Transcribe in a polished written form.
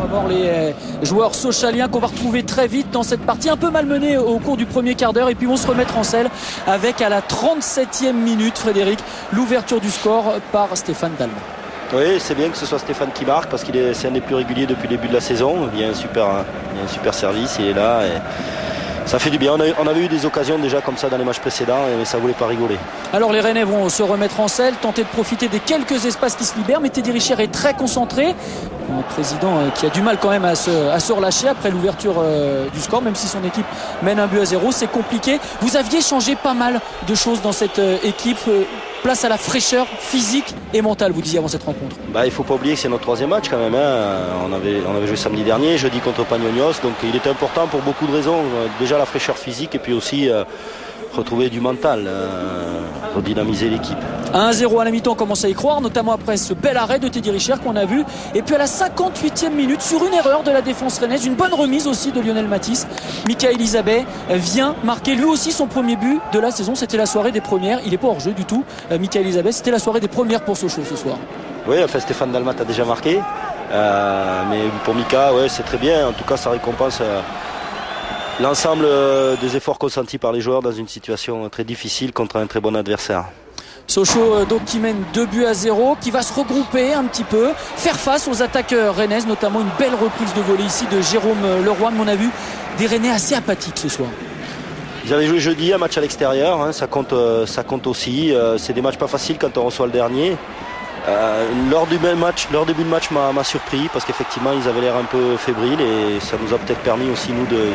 mort les joueurs sochaliens qu'on va retrouver très vite dans cette partie un peu malmenée au cours du premier quart d'heure, et puis vont se remettre en selle avec à la 37e minute, Frédéric, l'ouverture du score par Stéphane Dalma. Oui, c'est bien que ce soit Stéphane qui marque parce c'est un des plus réguliers depuis le début de la saison. Il y a un super service, il est là et ça fait du bien. On avait eu des occasions déjà comme ça dans les matchs précédents, mais ça ne voulait pas rigoler. Alors les Rennais vont se remettre en selle, tenter de profiter des quelques espaces qui se libèrent, mais Teddy Richer est très concentré. Un président qui a du mal quand même à se relâcher après l'ouverture du score, même si son équipe mène 1-0. C'est compliqué. Vous aviez changé pas mal de choses dans cette équipe. Place à la fraîcheur physique et mentale, vous disiez avant cette rencontre. Il ne faut pas oublier que c'est notre troisième match quand même. On avait joué samedi dernier, jeudi contre Panionios. Donc il était important pour beaucoup de raisons. Déjà la fraîcheur physique et puis aussi retrouver du mental, redynamiser l'équipe. 1-0 à la mi-temps, on commence à y croire, notamment après ce bel arrêt de Teddy Richer qu'on a vu. Et puis à la 58e minute, sur une erreur de la défense rennaise, une bonne remise aussi de Lionel Matisse, Michael Isabet vient marquer lui aussi son premier but de la saison. C'était la soirée des premières. Il n'est pas hors jeu du tout, Michael Isabet. C'était la soirée des premières pour Sochaux ce soir. Oui, enfin Stéphane Dalmat a déjà marqué. Mais pour Mika, ouais, c'est très bien. En tout cas, ça récompense l'ensemble des efforts consentis par les joueurs dans une situation très difficile contre un très bon adversaire. Sochaux donc qui mène 2-0, qui va se regrouper un petit peu, faire face aux attaques rennaises, notamment une belle reprise de volée ici de Jérôme Leroy. Mais on a vu des Rennais assez apathiques ce soir. Ils avaient joué jeudi un match à l'extérieur, ça compte aussi. C'est des matchs pas faciles quand on reçoit le dernier. Leur début de match m'a surpris parce qu'effectivement ils avaient l'air un peu fébriles et ça nous a peut-être permis aussi nous de